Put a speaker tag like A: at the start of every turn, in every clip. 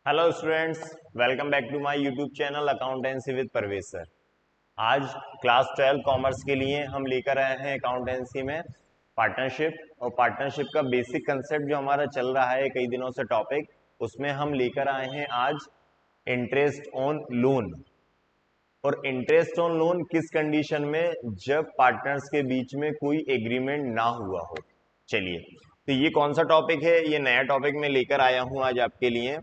A: Hello students, welcome back to my YouTube channel accountancy with Parvez sir. आज class 12 commerce के लिए हम लेकर आए हैं अकाउंटेंसी में पार्टनरशिप। और पार्टनरशिप का बेसिक कंसेप्ट जो हमारा चल रहा है कई दिनों से टॉपिक, उसमें हम लेकर आए हैं आज इंटरेस्ट ऑन लोन। और इंटरेस्ट ऑन लोन किस कंडीशन में, जब पार्टनर्स के बीच में कोई एग्रीमेंट ना हुआ हो। चलिए, तो ये कौन सा टॉपिक है, ये नया टॉपिक मैं लेकर आया हूं आज आपके लिए।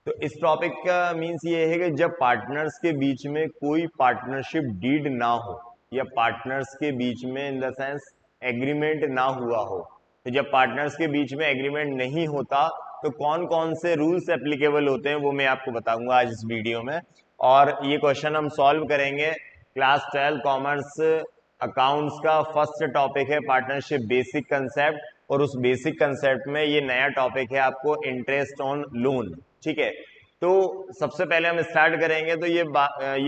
A: तो इस टॉपिक का मीन्स ये है कि जब पार्टनर्स के बीच में कोई पार्टनरशिप डीड ना हो या पार्टनर्स के बीच में इन द सेंस एग्रीमेंट ना हुआ हो। तो जब पार्टनर्स के बीच में एग्रीमेंट नहीं होता तो कौन कौन से रूल्स एप्लीकेबल होते हैं वो मैं आपको बताऊंगा आज इस वीडियो में। और ये क्वेश्चन हम सॉल्व करेंगे। क्लास 12 कॉमर्स अकाउंट्स का फर्स्ट टॉपिक है पार्टनरशिप बेसिक कंसेप्ट, और उस बेसिक कंसेप्ट में ये नया टॉपिक है आपको इंटरेस्ट ऑन लोन। ठीक है, तो सबसे पहले हम स्टार्ट करेंगे तो ये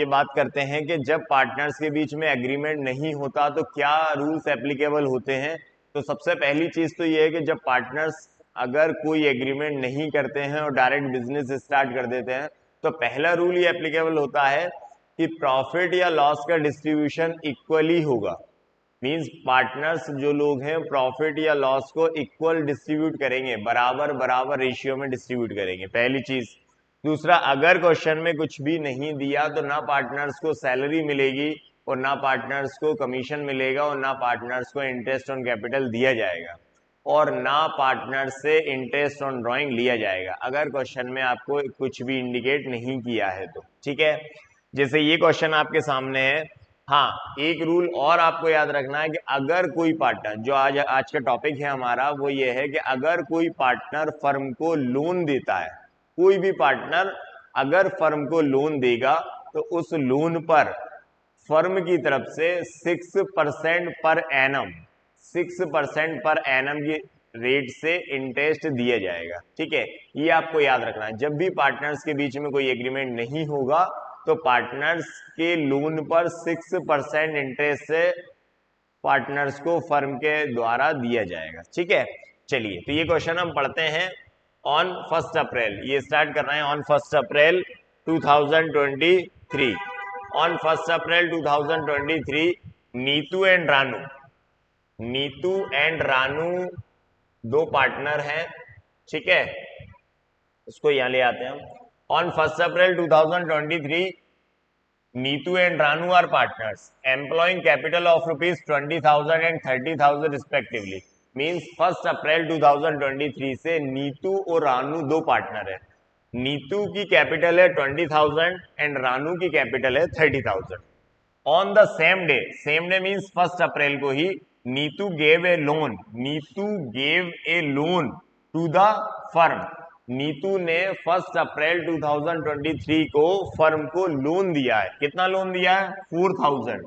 A: बात करते हैं कि जब पार्टनर्स के बीच में एग्रीमेंट नहीं होता तो क्या रूल्स एप्लीकेबल होते हैं। तो सबसे पहली चीज तो ये है कि जब पार्टनर्स अगर कोई एग्रीमेंट नहीं करते हैं और डायरेक्ट बिजनेस स्टार्ट कर देते हैं तो पहला रूल ये एप्लीकेबल होता है कि प्रॉफिट या लॉस का डिस्ट्रीब्यूशन इक्वली होगा। मींस पार्टनर्स जो लोग हैं प्रॉफिट या लॉस को इक्वल डिस्ट्रीब्यूट करेंगे, बराबर बराबर रेशियो में डिस्ट्रीब्यूट करेंगे, पहली चीज। दूसरा, अगर क्वेश्चन में कुछ भी नहीं दिया तो ना पार्टनर्स को सैलरी मिलेगी और ना पार्टनर्स को कमीशन मिलेगा और ना पार्टनर्स को इंटरेस्ट ऑन कैपिटल दिया जाएगा और ना पार्टनर से इंटरेस्ट ऑन ड्राइंग लिया जाएगा, अगर क्वेश्चन में आपको कुछ भी इंडिकेट नहीं किया है तो। ठीक है, जैसे ये क्वेश्चन आपके सामने है। हाँ, एक रूल और आपको याद रखना है कि अगर कोई पार्टनर, जो आज का टॉपिक है हमारा वो ये है कि अगर कोई पार्टनर फर्म को लोन देता है, कोई भी पार्टनर अगर फर्म को लोन देगा तो उस लोन पर फर्म की तरफ से 6% पर एनम 6% पर एनम की रेट से इंटरेस्ट दिया जाएगा। ठीक है, ये आपको याद रखना है। जब भी पार्टनर्स के बीच में कोई एग्रीमेंट नहीं होगा तो पार्टनर्स के लोन पर 6% इंटरेस्ट से पार्टनर्स को फर्म के द्वारा दिया जाएगा। ठीक है, चलिए, तो ये क्वेश्चन हम पढ़ते हैं। ऑन 1 अप्रैल, ये स्टार्ट कर रहे हैं on 1 April 2023। On 1 April 2023 Neetu and Ranu दो पार्टनर हैं। ठीक है, इसको यहां ले आते हैं हम। On 1 April 2023 Neetu and Ranu are partners employing capital of ₹20,000 and 30,000 respectively. Means 1 April 2023 से नीतू और रानू दो पार्टनर है। नीतू की कैपिटल है 20,000 एंड रानू की कैपिटल है 30,000। On the same day means 1 अप्रैल को ही Neetu gave a loan to the firm. Neetu ने 1 अप्रैल 2023 को फर्म को लोन दिया है। कितना लोन दिया है? 4,000,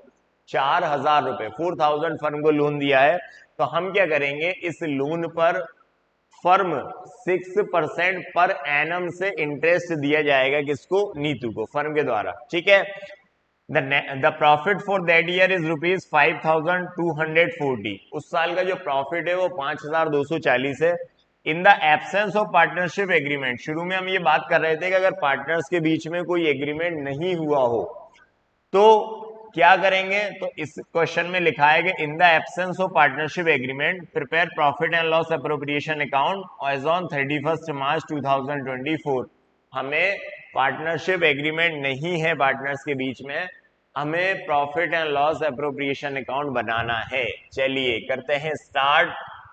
A: 4,000 रुपए, 4,000 फर्म को लोन दिया है। तो हम क्या करेंगे, इस लोन पर फर्म 6% पर एनम से इंटरेस्ट दिया जाएगा। किसको? नीतू को, फर्म के द्वारा। ठीक है, the profit for that year is ₹5,240। उस साल का जो प्रॉफिट है वो 5,240 है। इन the absence of partnership agreement, शुरू में हम ये बात कर रहे थे कि अगर पार्टनर्स के बीच में कोई एग्रीमेंट नहीं हुआ हो तो क्या करेंगे। तो इस क्वेश्चन में लिखा है कि in the absence of partnership agreement prepare profit and loss appropriation account as on 31 March 2024। हमें पार्टनरशिप एग्रीमेंट नहीं है पार्टनर्स के बीच में, हमें profit and loss appropriation account बनाना है। चलिए करते हैं स्टार्ट।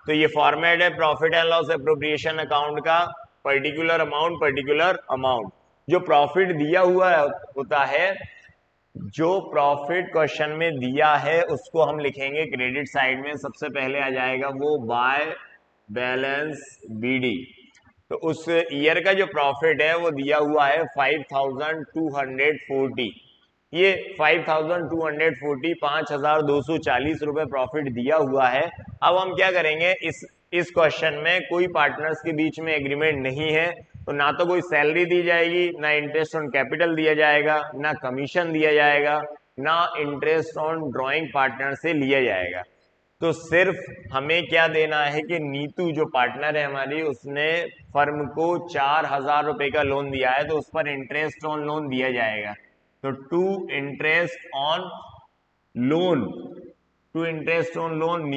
A: तो ये फॉर्मेट है profit and loss appropriation account का। पर्टिकुलर अमाउंट, जो प्रॉफिट दिया हुआ होता है, जो प्रॉफिट क्वेश्चन में दिया है उसको हम लिखेंगे क्रेडिट साइड में। सबसे पहले आ जाएगा वो बाय बैलेंस बीडी। तो उस ईयर का जो प्रॉफिट है वो दिया हुआ है 5,240। ये 5,240, 5,240 रुपए प्रॉफिट दिया हुआ है। अब हम क्या करेंगे, इस क्वेश्चन में कोई पार्टनर्स के बीच में एग्रीमेंट नहीं है तो ना तो कोई सैलरी दी जाएगी, ना इंटरेस्ट ऑन कैपिटल दिया जाएगा, ना कमीशन दिया जाएगा, ना इंटरेस्ट ऑन ड्राइंग पार्टनर से लिया जाएगा। तो सिर्फ हमें क्या देना है कि नीतू जो पार्टनर है हमारी, उसने फर्म को 4,000 रुपए का लोन दिया है, तो उस पर इंटरेस्ट ऑन लोन दिया जाएगा। तो to interest on loan, to interest on loan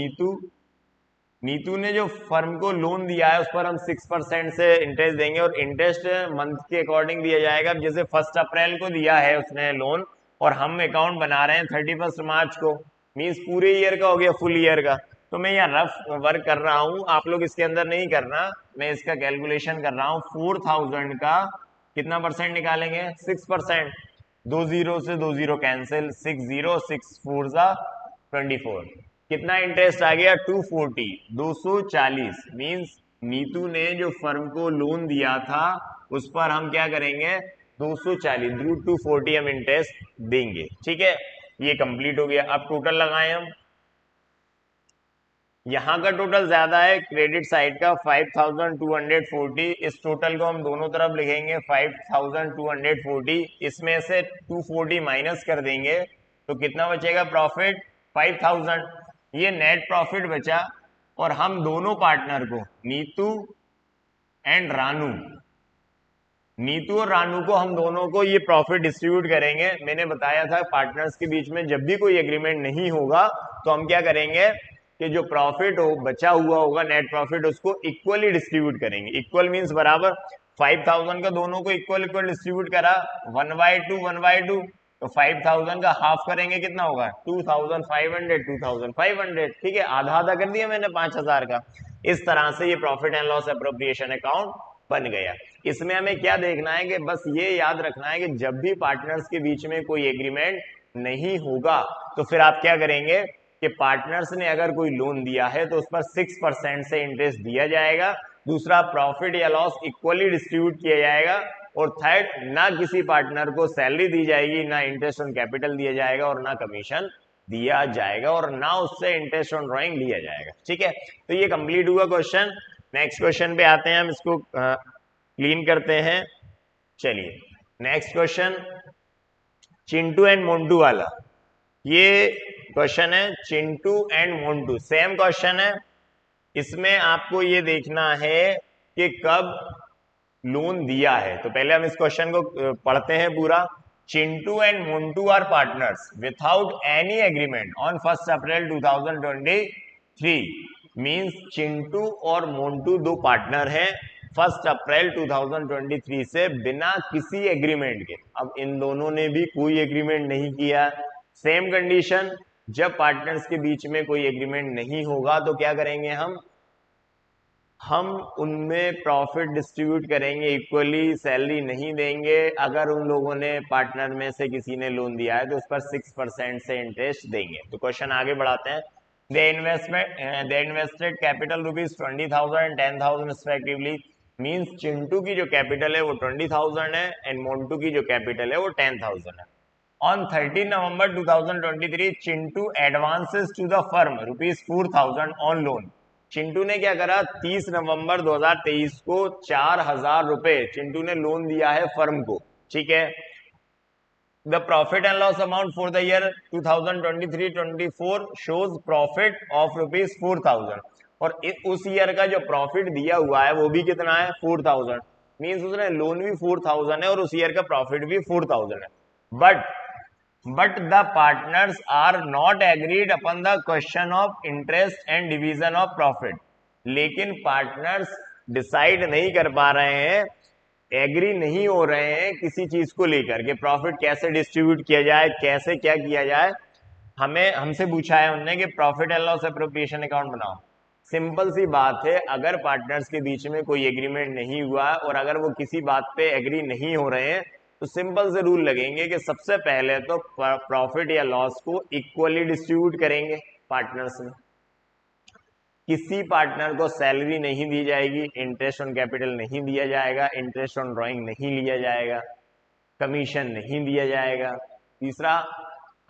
A: Neetu ने जो फर्म को लोन दिया है उस पर हम 6% से इंटरेस्ट देंगे, और इंटरेस्ट मंथ के अकॉर्डिंग दिया जाएगा। जैसे 1 अप्रैल को दिया है उसने लोन, और हम अकाउंट बना रहे हैं 31 मार्च को, मीन्स पूरे ईयर का हो गया, फुल ईयर का। तो मैं यहाँ रफ वर्क कर रहा हूँ, आप लोग इसके अंदर नहीं करना, मैं इसका कैलकुलेशन कर रहा हूँ। 4,000 का कितना परसेंट निकालेंगे? 6%। 2 जीरो से 2 जीरो कैंसिल, 6 जीरो 6 4 24। कितना इंटरेस्ट आ गया? 240, 240। मीन्स नीतू ने जो फर्म को लोन दिया था उस पर हम क्या करेंगे? 240 रूट 240 हम इंटरेस्ट देंगे। ठीक है, ये कंप्लीट हो गया। अब टोटल लगाएं हम। यहां का टोटल ज्यादा है क्रेडिट साइड का, 5,240। इस टोटल को हम दोनों तरफ लिखेंगे 5,240। इसमें से 240 माइनस कर देंगे तो कितना बचेगा प्रॉफिट? 5,000। ये नेट प्रॉफिट बचा। और हम दोनों पार्टनर को, नीतू एंड रानू, नीतू और रानू को हम दोनों को ये प्रॉफिट डिस्ट्रीब्यूट करेंगे। मैंने बताया था पार्टनर्स के बीच में जब भी कोई एग्रीमेंट नहीं होगा तो हम क्या करेंगे कि जो प्रॉफिट हो, बचा हुआ होगा नेट प्रॉफिट, उसको इक्वली डिस्ट्रीब्यूट करेंगे। इक्वल मींस बराबर। 5,000 का दोनों को इक्वल इक्वल डिस्ट्रीब्यूट करा, 1/2 1/2। तो 5,000 का हाफ करेंगे, कितना होगा? 2,500 2,500। ठीक है, आधा आधा कर दिया मैंने 5,000 का। इस तरह से ये profit and loss appropriation account बन गया। इसमें हमें क्या देखना है कि बस ये याद रखना है कि जब भी पार्टनर्स के बीच में कोई एग्रीमेंट नहीं होगा तो फिर आप क्या करेंगे कि पार्टनर्स ने अगर कोई लोन दिया है तो उस पर 6% से इंटरेस्ट दिया जाएगा। दूसरा, प्रॉफिट या लॉस इक्वली डिस्ट्रीब्यूट किया जाएगा। और थर्ड, ना किसी पार्टनर को सैलरी दी जाएगी, ना इंटरेस्ट ऑन कैपिटल दिया जाएगा, और ना कमीशन दिया जाएगा, और ना उससे इंटरेस्ट ऑन ड्रॉइंग लिया जाएगा। ठीक है, तो ये कंप्लीट हुआ क्वेश्चन। नेक्स्ट क्वेश्चन पे आते हैं, हम इसको क्लीन करते हैं। चलिए next question, Chintu and Montu वाला। ये क्वेश्चन है Chintu and Montu, same question है। इसमें आपको ये देखना है कि कब लोन दिया है। तो पहले हम इस क्वेश्चन को पढ़ते हैं पूरा। Chintu and Montu are partners without any agreement on 1 April 2023। Means Chintu और मोन्टू दो पार्टनर हैं 1 अप्रैल 2023 से बिना किसी एग्रीमेंट के। अब इन दोनों ने भी कोई एग्रीमेंट नहीं किया। सेम कंडीशन, जब पार्टनर्स के बीच में कोई एग्रीमेंट नहीं होगा तो क्या करेंगे हम उनमें प्रॉफिट डिस्ट्रीब्यूट करेंगे इक्वली, सैलरी नहीं देंगे। अगर उन लोगों ने पार्टनर में से किसी ने लोन दिया है तो उस पर 6% से इंटरेस्ट देंगे। तो क्वेश्चन आगे बढ़ाते हैं। दे invested capital ₹20,000 and 10,000 respectively. Means Chintu की जो कैपिटल है वो 20,000 है एंड मोन्टू की जो कैपिटल है वो 10,000 है। On 13 November 2023, Chintu advances to the firm ₹4,000 on loan. Chintu ने क्या करा? 30 नवंबर 2023 को 4,000 रुपए चिंटू ने लोन दिया है फर्म को। ठीक है, the profit and loss amount for the year 2023-24 shows profit of ₹4,000। और उस ईयर का जो प्रॉफिट दिया हुआ है वो भी कितना है? 4,000। मीन्स उसने लोन भी 4,000 है और उस ईयर का प्रॉफिट भी 4,000 है। But the partners are not agreed upon the question of interest and division of profit. लेकिन पार्टनर्स डिसाइड नहीं कर पा रहे हैं, एग्री नहीं हो रहे हैं किसी चीज को लेकर के प्रॉफिट कैसे डिस्ट्रीब्यूट किया जाए, कैसे क्या किया जाए। हमसे पूछा है उन्होंने कि profit and loss appropriation account बनाओ। सिंपल सी बात है, अगर पार्टनर्स के बीच में कोई एग्रीमेंट नहीं हुआ और अगर वो किसी बात पे एग्री नहीं हो रहे हैं तो सिंपल से रूल लगेंगे कि सबसे पहले तो प्रॉफिट या लॉस को इक्वली डिस्ट्रीब्यूट करेंगे पार्टनर्स में। किसी पार्टनर को सैलरी नहीं दी जाएगी, इंटरेस्ट ऑन कैपिटल नहीं दिया जाएगा, इंटरेस्ट ऑन ड्रॉइंग नहीं लिया जाएगा, कमीशन नहीं दिया जाएगा। तीसरा,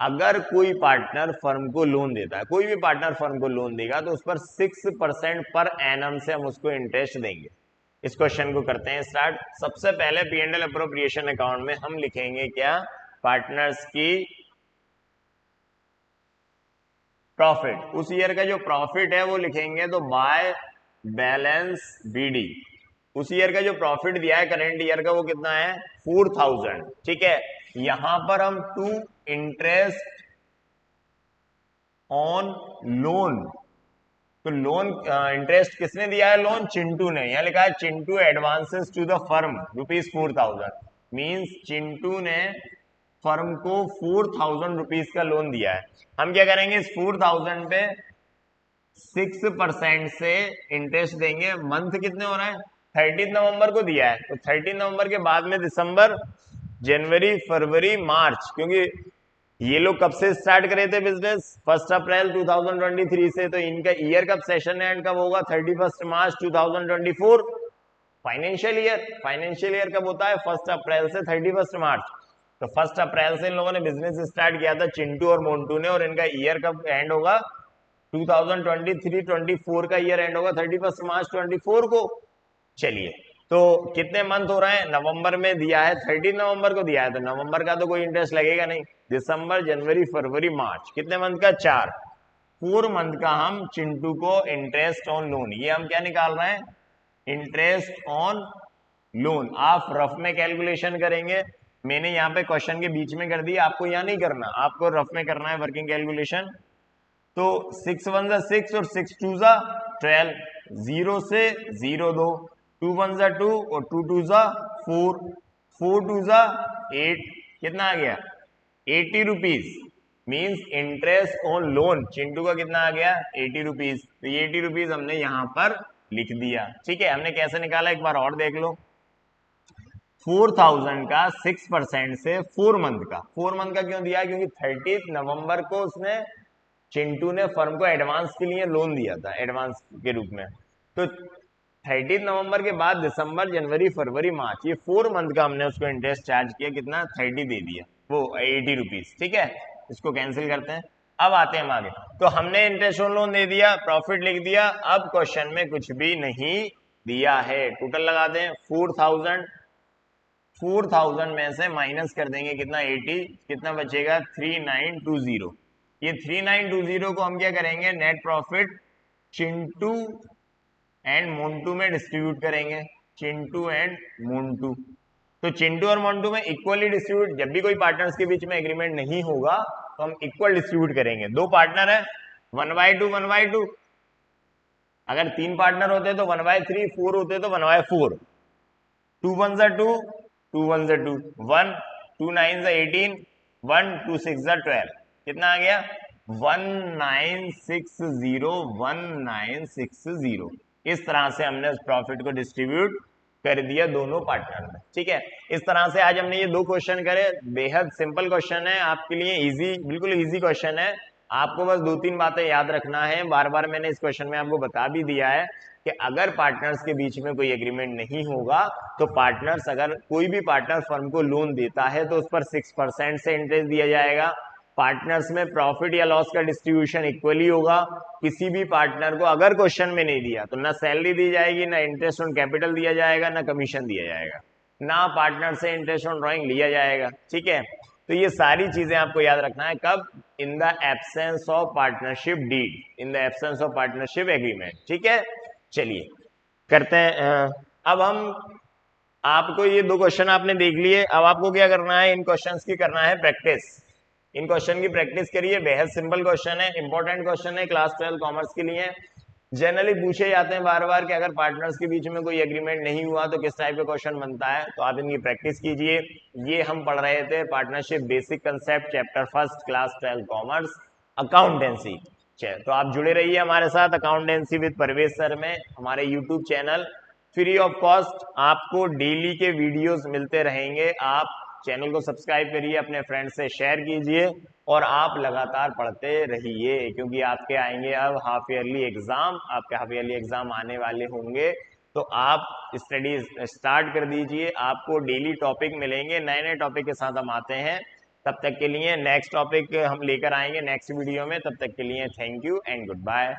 A: अगर कोई पार्टनर फर्म को लोन देता है, कोई भी पार्टनर फर्म को लोन देगा तो उस पर 6% पर एनम से हम उसको इंटरेस्ट देंगे। इस क्वेश्चन को करते हैं स्टार्ट। सबसे पहले P&L अप्रोप्रिएशन अकाउंट में हम लिखेंगे क्या? पार्टनर्स की प्रॉफिट, उस ईयर का जो प्रॉफिट है वो लिखेंगे, तो बाय बैलेंस बीडी उस ईयर का जो प्रॉफिट दिया है करेंट ईयर का वो कितना है 4000। ठीक है, यहां पर हम टू इंटरेस्ट ऑन लोन, तो लोन इंटरेस्ट किसने दिया है, लोन चिंटू ने। यहां लिखा है Chintu advances to the firm ₹4000, means Chintu ने फर्म को 4000 रुपीज का लोन दिया है। हम क्या करेंगे, इस 4000 पे 6% से इंटरेस्ट देंगे। मंथ कितने हो रहा है, 30 नवंबर को दिया है, तो 30 नवंबर के बाद में दिसंबर, जनवरी, फरवरी, मार्च, क्योंकि ये लोग कब से स्टार्ट करे थे बिजनेस, 1 अप्रैल 2023 से, तो इनका ईयर कब सेशन एंड कब होगा, 31 मार्च 2024। फाइनेंशियल ईयर कब होता है, 1 अप्रैल से 31 मार्च। तो 1 अप्रैल से इन लोगों ने बिजनेस स्टार्ट किया था चिंटू और मोन्टू ने, और इनका ईयर कब एंड होगा, 2023-24 का ईयर एंड होगा 31 मार्च 24 को। चलिए, तो कितने मंथ हो रहे हैं, नवंबर में दिया है, 30 नवंबर को दिया है, तो नवंबर का तो कोई इंटरेस्ट लगेगा नहीं। दिसंबर, जनवरी, फरवरी, मार्च, कितने मंथ का, 4, 4 मंथ का हम चिंटू को इंटरेस्ट ऑन लोन, ये हम क्या निकाल रहे हैं, इंटरेस्ट ऑन लोन। आप रफ में कैलकुलेशन करेंगे, मैंने यहाँ पे क्वेश्चन के बीच में कर दिया, आपको यहाँ नहीं करना, आपको रफ में करना है वर्किंग कैलकुलेशन। तो 6 1 6 और 6 2 12, 0 से 0 2, 2 1 2 और 2 2 4, 4 2 8, कितना आ गया 80 rupees, means interest on loan Chintu का कितना आ गया 80 रुपीज। तो ये 80 रुपीज हमने यहां पर लिख दिया। ठीक है, हमने कैसे निकाला एक बार और देख लो, 4000 का 6% से 4 मंथ का, 4 मंथ का क्यों दिया, क्योंकि 30 नवंबर को उसने चिंटू ने फर्म को एडवांस के लिए लोन दिया था, एडवांस के रूप में। तो 30 नवंबर के बाद दिसंबर, जनवरी, फरवरी, मार्च, ये 4 मंथ का हमने उसको इंटरेस्ट चार्ज किया, कितना 30 दे दिया, वो 80 रुपीज। ठीक है, इसको कैंसिल करते हैं। अब आते हैं हम आगे, तो हमने इंटरेस्ट ऑन लोन दे दिया, प्रॉफिट लिख दिया। अब क्वेश्चन में कुछ भी नहीं दिया है, टोटल लगा दें 4000 में से माइनस कर देंगे कितना 80, कितना बचेगा 3920। ये 3920 को हम क्या करेंगे, net profit Chintu and Montu में डिस्ट्रीब्यूट करेंगे, चिंटू एंड मोन्टू। तो चिंटू और मोन्टू में इक्वली डिस्ट्रीब्यूट, जब भी कोई पार्टनर्स के बीच में एग्रीमेंट नहीं होगा तो हम इक्वल डिस्ट्रीब्यूट करेंगे। 2 पार्टनर है 1/2 1/2, अगर 3 पार्टनर होते तो 1/3, 4 होते तो 1/4, 2 1 2, 2 1 2, 1 2 9 18, 1 2 6 12, कितना आ गया 1960। इस तरह से हमने उस प्रॉफिट को डिस्ट्रीब्यूट कर दिया दोनों पार्टनर में। ठीक है, इस तरह से आज हमने ये 2 क्वेश्चन करे, बेहद सिंपल क्वेश्चन है आपके लिए, इजी, बिल्कुल इजी क्वेश्चन है। आपको बस 2-3 बातें याद रखना है, बार बार मैंने इस क्वेश्चन में आपको बता भी दिया है कि अगर पार्टनर्स के बीच में कोई एग्रीमेंट नहीं होगा तो पार्टनर्स, अगर कोई भी पार्टनर फर्म को लोन देता है तो उस पर 6% से इंटरेस्ट दिया जाएगा। पार्टनर्स में प्रॉफिट या लॉस का डिस्ट्रीब्यूशन इक्वली होगा। किसी भी पार्टनर को अगर क्वेश्चन में नहीं दिया तो ना सैलरी दी जाएगी, ना इंटरेस्ट ऑन कैपिटल दिया जाएगा, ना कमीशन दिया जाएगा, ना पार्टनर से इंटरेस्ट ऑन ड्रॉइंग लिया जाएगा। ठीक है, तो ये सारी चीजें आपको याद रखना है, कब, in the absence of partnership deed, in the absence of partnership agreement. ठीक है, चलिए करते हैं। अब हम आपको ये 2 क्वेश्चन आपने देख लिए, अब आपको क्या करना है, इन क्वेश्चंस की करना है प्रैक्टिस। इन क्वेश्चन की प्रैक्टिस करिए, बेहद सिंपल क्वेश्चन है, इंपॉर्टेंट क्वेश्चन है, क्लास 12 कॉमर्स के लिए। जनरली पूछे जाते हैं बार बार कि अगर पार्टनर्स के बीच में कोई एग्रीमेंट नहीं हुआ तो किस टाइप का क्वेश्चन बनता है, तो आप इनकी प्रैक्टिस कीजिए। ये हम पढ़ रहे थे partnership basic concept, chapter 1 class 12 commerce, accountancy. तो आप जुड़े रहिए हमारे साथ अकाउंटेंसी विद परवेज सर में, हमारे YouTube channel, free of cost आपको डेली के वीडियोस मिलते रहेंगे। आप चैनल को सब्सक्राइब करिए, अपने फ्रेंड से शेयर कीजिए और आप लगातार पढ़ते रहिए, क्योंकि आपके आएंगे अब हाफ ईयरली एग्जाम, आपके हाफ ईयरली एग्जाम आने वाले होंगे, तो आप स्टडी स्टार्ट कर दीजिए। आपको डेली टॉपिक मिलेंगे, नए नए टॉपिक के साथ हम आते हैं। तब तक के लिए नेक्स्ट टॉपिक हम लेकर आएंगे नेक्स्ट वीडियो में, तब तक के लिए thank you and good bye.